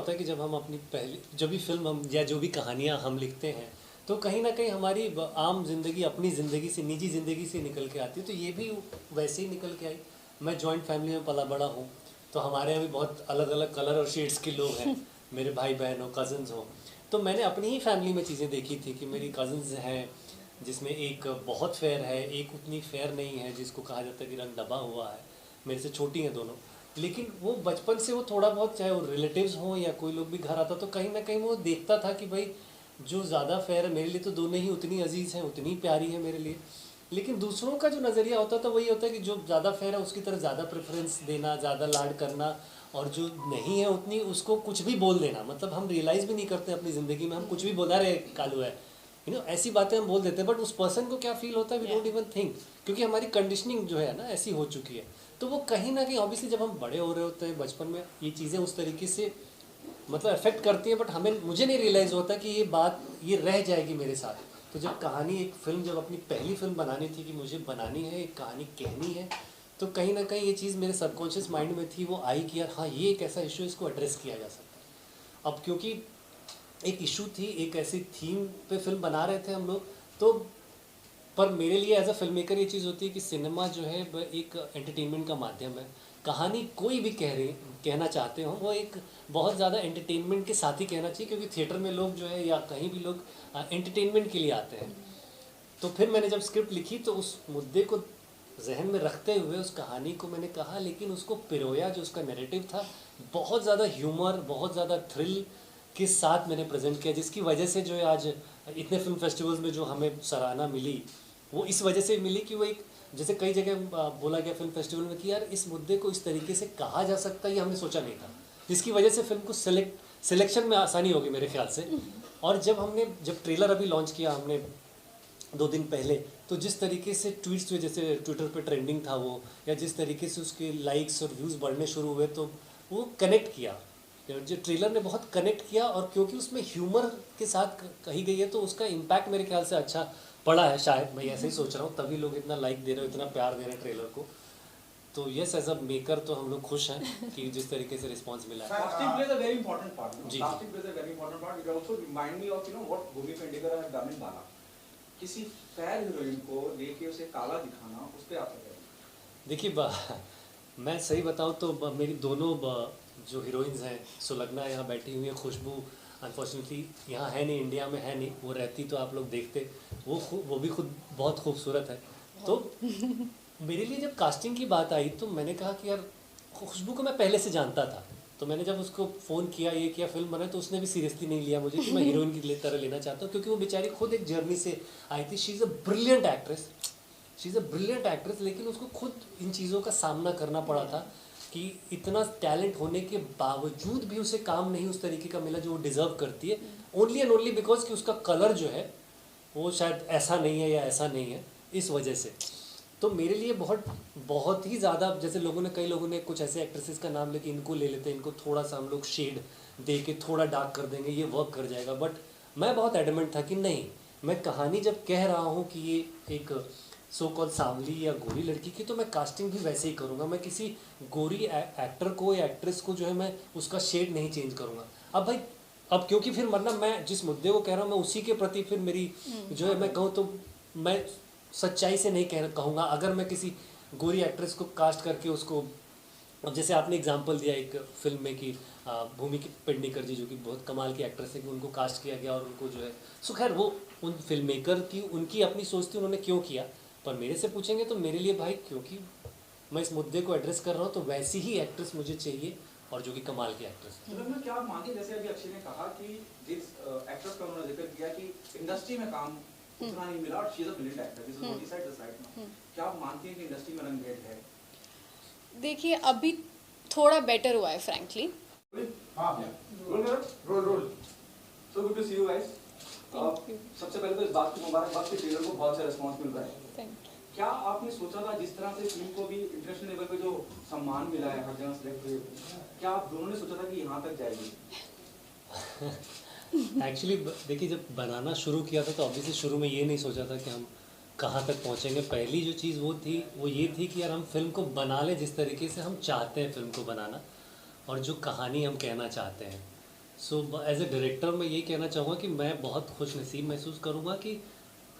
होता है कि जब हम अपनी पहली जो भी फिल्म हम या जो भी कहानियाँ हम लिखते हैं तो कहीं ना कहीं हमारी आम ज़िंदगी अपनी ज़िंदगी से निजी ज़िंदगी से निकल के आती है, तो ये भी वैसे ही निकल के आई। मैं जॉइंट फैमिली में पला बड़ा हूँ, तो हमारे यहाँ भी बहुत अलग अलग कलर और शेड्स के लोग हैं, मेरे भाई बहन हो, कज़न्स हो। तो मैंने अपनी ही फैमिली में चीज़ें देखी थी कि मेरी कज़न्स हैं जिसमें एक बहुत फेयर है, एक उतनी फेयर नहीं है जिसको कहा जाता है कि रंग दबा हुआ है। मेरे से छोटी हैं दोनों, लेकिन वो बचपन से वो थोड़ा बहुत, चाहे वो रिलेटिव्स हों या कोई लोग भी घर आता, तो कहीं ना कहीं वो देखता था कि भाई जो ज़्यादा फेयर है मेरे लिए तो दोनों ही उतनी अजीज़ हैं, उतनी प्यारी है मेरे लिए। लेकिन दूसरों का जो नज़रिया होता था वही होता है कि जो ज़्यादा फेयर है उसकी तरफ ज़्यादा प्रेफरेंस देना, ज़्यादा लाड करना, और जो नहीं है उतनी उसको कुछ भी बोल देना। मतलब हम रियलाइज़ भी नहीं करते अपनी ज़िंदगी में, हम कुछ भी बोला रहे कालू है, ऐसी बातें हम बोल देते हैं, बट उस पर्सन को क्या फील होता है वी डोंट इवन थिंक, क्योंकि हमारी कंडीशनिंग जो है ना ऐसी हो चुकी है। तो वो कहीं ना कहीं ऑब्वियसली जब हम बड़े हो रहे होते हैं बचपन में ये चीज़ें उस तरीके से मतलब अफेक्ट करती हैं, बट मुझे नहीं रियलाइज़ होता कि ये रह जाएगी मेरे साथ। तो जब कहानी, एक फिल्म, जब अपनी पहली फिल्म बनानी थी कि मुझे बनानी है, एक कहानी कहनी है, तो कहीं ना कहीं ये चीज़ मेरे सबकॉन्शियस माइंड में थी, वो आई कि यार हाँ ये एक ऐसा इशू, इसको एड्रेस किया जा सकता है। अब क्योंकि एक इशू थी, एक ऐसी थीम पे फिल्म बना रहे थे हम लोग, तो पर मेरे लिए एज अ फिल्म मेकर ये चीज़ होती है कि सिनेमा जो है वह एक एंटरटेनमेंट का माध्यम है। कहानी कोई भी कहना चाहते हो वो एक बहुत ज़्यादा एंटरटेनमेंट के साथ ही कहना चाहिए, क्योंकि थिएटर में लोग जो है या कहीं भी लोग एंटरटेनमेंट के लिए आते हैं। तो फिर मैंने जब स्क्रिप्ट लिखी तो उस मुद्दे को जहन में रखते हुए उस कहानी को मैंने कहा, लेकिन उसको पिरोया, जो उसका नैरेटिव था बहुत ज़्यादा ह्यूमर, बहुत ज़्यादा थ्रिल के साथ मैंने प्रेजेंट किया, जिसकी वजह से जो है आज इतने फिल्म फेस्टिवल्स में जो हमें सराहना मिली वो इस वजह से मिली कि वो एक, जैसे कई जगह बोला गया फिल्म फेस्टिवल में कि यार इस मुद्दे को इस तरीके से कहा जा सकता है, ये हमने सोचा नहीं था, जिसकी वजह से फिल्म को सिलेक्शन में आसानी होगी मेरे ख्याल से। और जब ट्रेलर अभी लॉन्च किया हमने 2 दिन पहले, तो जिस तरीके से ट्वीट्स हुए, जैसे ट्विटर पे ट्रेंडिंग था वो, या जिस तरीके से उसके लाइक्स और व्यूज़ बढ़ने शुरू हुए, तो वो कनेक्ट किया, जो ट्रेलर ने बहुत कनेक्ट किया। और क्योंकि उसमें ह्यूमर के साथ कही गई है तो उसका इम्पैक्ट मेरे ख्याल से अच्छा पड़ा है, शायद मैं ऐसे ही सोच रहा हूँ, तभी लोग इतना लाइक दे रहे हो, इतना प्यार दे रहे हैं ट्रेलर को। तो यस, एज अ मेकर तो हम लोग खुश हैं कि जिस तरीके से रिस्पांस मिला है। Casting plays a very important part. जी। Casting plays a very important part. It also remind me of what Bhumi Pendikar had done in Bala. किसी फेयर हीरोइन को लेके उसे काला दिखाना, उस पे आप क्या कहेंगे? देखिए मैं सही बताऊँ तो मेरी दोनों जो हीरोइंस हैं, सुलग्ना यहाँ बैठी हुई है, खुशबू अनफॉर्चुनेटली यहाँ है नहीं, इंडिया में है नहीं, वो रहती तो आप लोग देखते, वो भी खुद बहुत खूबसूरत है। तो मेरे लिए जब कास्टिंग की बात आई तो मैंने कहा कि यार खुशबू को मैं पहले से जानता था, तो मैंने जब उसको फ़ोन किया, ये किया, फिल्म बनाई, तो उसने भी सीरियसली नहीं लिया मुझे कि मैं हीरोइन की तरह लेना चाहता हूँ, क्योंकि वो बेचारी खुद एक जर्नी से आई थी। She is a brilliant actress, she is a brilliant actress, लेकिन उसको खुद इन चीज़ों का सामना करना पड़ा था कि इतना टैलेंट होने के बावजूद भी उसे काम नहीं उस तरीके का मिला जो वो डिज़र्व करती है, ओनली एंड ओनली बिकॉज कि उसका कलर जो है वो शायद ऐसा नहीं है या ऐसा नहीं है, इस वजह से। तो मेरे लिए बहुत ही ज़्यादा, जैसे कई लोगों ने कुछ ऐसे एक्ट्रेसेस का नाम लेके इनको ले लेते हैं, इनको थोड़ा सा हम लोग शेड दे के थोड़ा डार्क कर देंगे, ये वर्क कर जाएगा, बट मैं बहुत एडमेंट था कि नहीं, मैं कहानी जब कह रहा हूँ कि ये एक सो कॉल सांवली या गोरी लड़की की, तो मैं कास्टिंग भी वैसे ही करूँगा। मैं किसी गोरी एक्टर को या एक्ट्रेस को जो है मैं उसका शेड नहीं चेंज करूँगा। अब भाई क्योंकि फिर मतलब मैं जिस मुद्दे को कह रहा हूँ मैं उसी के प्रति फिर मेरी जो है, मैं कहूँ तो मैं सच्चाई से नहीं कहूँगा। अगर मैं किसी गोरी एक्ट्रेस को कास्ट करके उसको, अब जैसे आपने एग्जांपल दिया एक फिल्म में कि भूमि पेडनेकर जी जो कि बहुत कमाल की एक्ट्रेस है, कि उनको कास्ट किया गया और उनको जो है, सो खैर वो उन फिल्म मेकर की उनकी अपनी सोच थी, उन्होंने क्यों किया। पर मेरे से पूछेंगे तो मेरे लिए भाई, क्योंकि मैं इस मुद्दे को एड्रेस कर रहा हूँ तो वैसी ही एक्ट्रेस मुझे चाहिए, और जो कि कमाल की एक्ट्रेस है। तो मैं क्या मानती, जैसे अभी अक्षय ने कहा कि जिस एक्ट्रेस का उन्होंने जिक्र किया कि इंडस्ट्री में काम उतना नहीं मिला, और she is a brilliant actor, this is what he said this right now, क्या आप मानती हैं कि इंडस्ट्री में रंगभेद है? देखिए अभी थोड़ा बेटर हुआ है फ्रैंकली। हां रोल so good to see you guys. सबसे पहले तो इस बात की मुबारकबाद कि ट्रेलर को बहुत अच्छा रिस्पांस मिल रहा है। Thank you. क्या आपने सोचा था जिस तरह से फिल्म को भी इंटरनेशनल लेवल पे जो सम्मान मिला है, हर जगह सेलेक्ट हुई, क्या आप दोनों ने सोचा था कि यहाँ तक जाएगी? एक्चुअली देखिए, जब बनाना शुरू किया था तो ऑब्वियसली शुरू में ये नहीं सोचा था कि हम कहाँ तक पहुँचेंगे। पहली जो चीज़ वो ये थी कि यार हम फिल्म को बना लें जिस तरीके से हम चाहते हैं फिल्म को बनाना, और जो कहानी हम कहना चाहते हैं। सो एज ए डायरेक्टर मैं यही कहना चाहूँगा कि मैं बहुत खुश नसीब महसूस करूँगा कि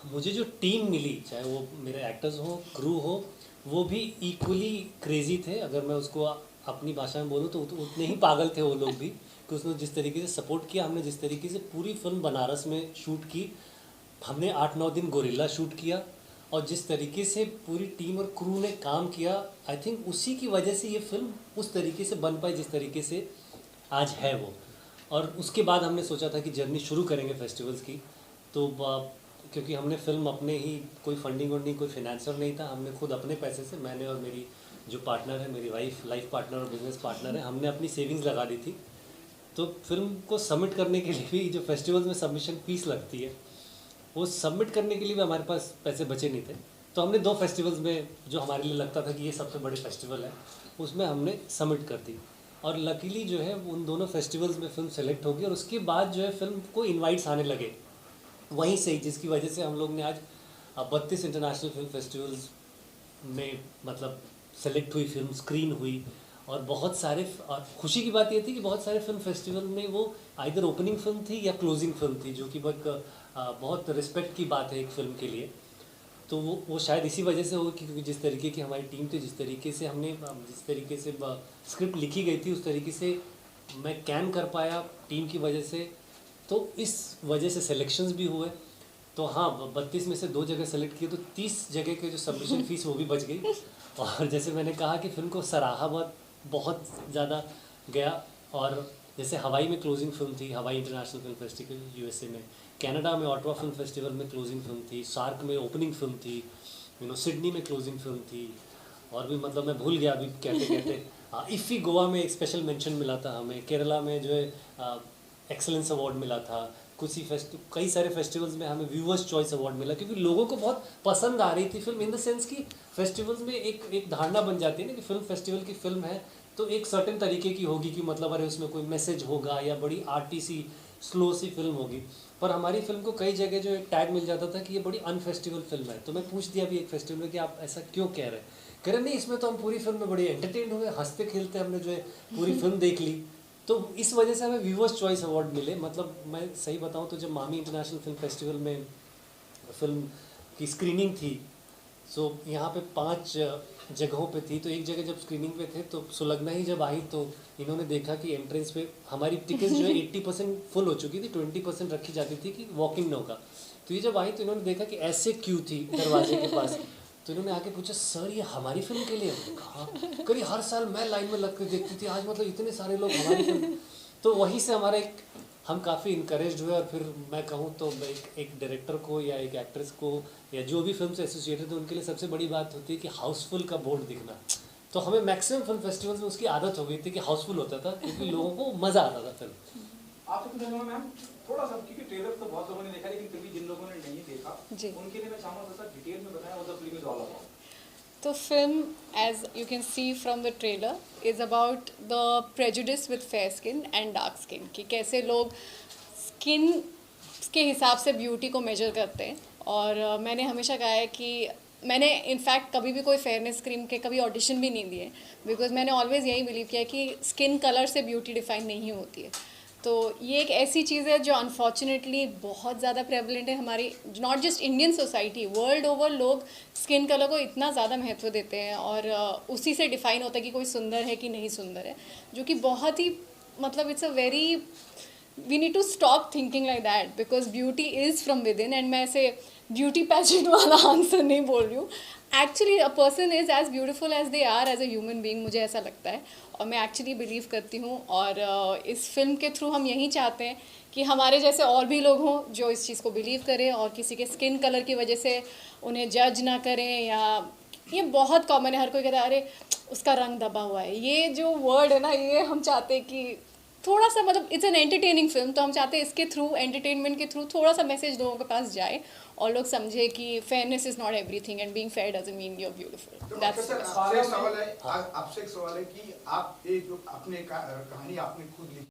मुझे जो टीम मिली, चाहे वो मेरे एक्टर्स हो, क्रू हो, वो भी इक्वली क्रेजी थे। अगर मैं उसको अपनी भाषा में बोलूँ तो उतने ही पागल थे वो लोग भी, कि उसने जिस तरीके से सपोर्ट किया, हमने जिस तरीके से पूरी फिल्म बनारस में शूट की, हमने 8-9 दिन गोरिल्ला शूट किया, और जिस तरीके से पूरी टीम और क्रू ने काम किया, आई थिंक उसी की वजह से ये फिल्म उस तरीके से बन पाई जिस तरीके से आज है वो। और उसके बाद हमने सोचा था कि जर्नी शुरू करेंगे फेस्टिवल्स की, तो क्योंकि हमने फिल्म अपने ही, कोई फंडिंग वंडिंग, कोई फिनेंसर नहीं था, हमने खुद अपने पैसे से, मैंने और मेरी जो पार्टनर है, मेरी वाइफ, लाइफ पार्टनर और बिजनेस पार्टनर है, हमने अपनी सेविंग्स लगा दी थी। तो फिल्म को सबमिट करने के लिए भी जो फेस्टिवल्स में सबमिशन फीस लगती है, वो सबमिट करने के लिए भी हमारे पास पैसे बचे नहीं थे। तो हमने 2 फेस्टिवल्स में, जो हमारे लिए लगता था कि ये सबसे बड़े फेस्टिवल है, उसमें हमने सबमिट कर दी, और लकीली जो है उन दोनों फेस्टिवल्स में फिल्म सेलेक्ट होगी, और उसके बाद जो है फिल्म को इनवाइट्स आने लगे वहीं से ही, जिसकी वजह से हम लोग ने आज 32 इंटरनेशनल फिल्म फेस्टिवल्स में मतलब सेलेक्ट हुई, फिल्म स्क्रीन हुई। और बहुत सारे, और खुशी की बात ये थी कि बहुत सारे फिल्म फेस्टिवल में वो आइदर ओपनिंग फिल्म थी या क्लोजिंग फिल्म थी, जो कि बहुत रिस्पेक्ट की बात है एक फ़िल्म के लिए। तो वो शायद इसी वजह से हो, क्योंकि जिस तरीके की हमारी टीम थी, जिस तरीके से हमने, जिस तरीके से स्क्रिप्ट लिखी गई थी, उस तरीके से मैं कैन कर पाया टीम की वजह से, तो इस वजह से सिलेक्शंस भी हुए। तो हाँ, 32 में से 2 जगह सेलेक्ट किए, तो 30 जगह के जो सबमिशन फ़ीस वो भी बच गई। और जैसे मैंने कहा कि फ़िल्म को सराहा बहुत ज़्यादा गया, और जैसे हवाई में क्लोजिंग फिल्म थी, हवाई इंटरनेशनल फिल्म फेस्टिवल यूएसए में, कनाडा में ऑटवा फिल्म फेस्टिवल में क्लोजिंग फिल्म थी, सार्क में ओपनिंग फिल्म थी, सिडनी में क्लोजिंग फिल्म थी, और भी मतलब मैं भूल गया अभी कहते कहते। हाँ, इफ़ी गोवा में एक स्पेशल मेंशन मिला था हमें, केरला में जो है एक्सेलेंस अवार्ड मिला था, कई सारे फेस्टिवल्स में हमें व्यूअर्स चॉइस अवार्ड मिला, क्योंकि लोगों को बहुत पसंद आ रही थी फिल्म, इन द सेंस कि फेस्टिवल्स में एक धारणा बन जाती है ना कि फिल्म फेस्टिवल की फिल्म है तो एक सर्टेन तरीके की होगी, कि मतलब अरे उसमें कोई मैसेज होगा या बड़ी आर्टी सी स्लो सी फिल्म होगी। पर हमारी फिल्म को कई जगह जो एक टैग मिल जाता था कि ये बड़ी अनफेस्टिवल फिल्म है। तो मैं पूछ दिया अभी एक फेस्टिवल में कि आप ऐसा क्यों कह रहे हैं, कह रहे नहीं, इसमें तो हम पूरी फिल्म में बड़े एंटरटेन हुए, हंसते खेलते हमने जो है पूरी फिल्म देख ली। तो इस वजह से हमें व्यूअर्स चॉइस अवार्ड मिले। मतलब मैं सही बताऊं तो जब मामी इंटरनेशनल फिल्म फेस्टिवल में फिल्म की स्क्रीनिंग थी, सो यहाँ पे 5 जगहों पे थी, तो एक जगह जब स्क्रीनिंग पे थे तो सुलगना ही जब आई तो इन्होंने देखा कि एंट्रेंस पे हमारी टिकट्स जो है 80% फुल हो चुकी थी, 20% रखी जाती थी कि वॉक इन न होगा। तो ये जब आई तो इन्होंने देखा कि ऐसे क्यों थी दरवाजे के पास, तो इन्होंने आके पूछा सर ये हमारी फिल्म के लिए? हाँ, कभी हर साल मैं लाइन में लग कर देखती थी, आज मतलब इतने सारे लोग हमारी फिल्म। तो वहीं से हमारा हम काफ़ी इनकरेज हुए। और फिर मैं कहूँ तो एक डायरेक्टर को या एक एक्ट्रेस को या जो भी फिल्म से एसोसिएटेड है उनके लिए सबसे बड़ी बात होती है कि हाउसफुल का बोर्ड दिखना। तो हमें मैक्सिमम फिल्म फेस्टिवल्स में उसकी आदत हो गई थी कि हाउसफुल होता था, क्योंकि लोगों को मज़ा आता था फिल्म। आपसे पूछना चाहूँगा मैम, थोड़ा सा, क्योंकि ट्रेलर तो बहुत लोगों ने देखा, लेकिन फिर भी जिन लोगों ने नहीं देखा उनके लिए मैं चाहूँगा थोड़ा सा डिटेल में बताएं what the film is all about. The film, as you can see from the trailer, is about the prejudice with fair skin and dark skin, कि कैसे लोग स्किन के हिसाब से ब्यूटी को मेजर करते हैं। और मैंने हमेशा कहा है कि मैंने इनफैक्ट कभी भी कोई फेयरनेस क्रीम के कभी ऑडिशन भी नहीं दिए, बिकॉज मैंने ऑलवेज़ यही बिलीव किया कि स्किन कलर से ब्यूटी डिफाइन नहीं होती है। तो ये एक ऐसी चीज़ है जो अनफॉर्चुनेटली बहुत ज़्यादा प्रेवलेंट है हमारी, not just Indian society, world over लोग स्किन कलर को इतना ज़्यादा महत्व देते हैं, और उसी से डिफ़ाइन होता है कि कोई सुंदर है कि नहीं सुंदर है, जो कि बहुत ही मतलब it's a very, we need to stop thinking like that, because beauty is from within. And मैं ऐसे ब्यूटी पैजेंट वाला आंसर नहीं बोल रही हूँ, actually a person is as beautiful as they are as a human being, मुझे ऐसा लगता है और मैं एक्चुअली बिलीव करती हूँ। और इस फिल्म के थ्रू हम यही चाहते हैं कि हमारे जैसे और भी लोग हों जो इस चीज़ को बिलीव करें, और किसी के स्किन कलर की वजह से उन्हें जज ना करें। या ये बहुत कॉमन है, हर कोई कहता है अरे उसका रंग दबा हुआ है, ये जो वर्ड है ना, ये हम चाहते हैं कि थोड़ा सा, मतलब इट्स एन एंटरटेनिंग फिल्म, तो हम चाहते हैं इसके थ्रू, एंटरटेनमेंट के थ्रू थोड़ा सा मैसेज लोगों के पास जाए और लोग समझे कि fairness is not everything and being fair doesn't mean you are beautiful. That's आपसे एक सवाल है कि आप एक अपने कहानी आपने खुद लिखी।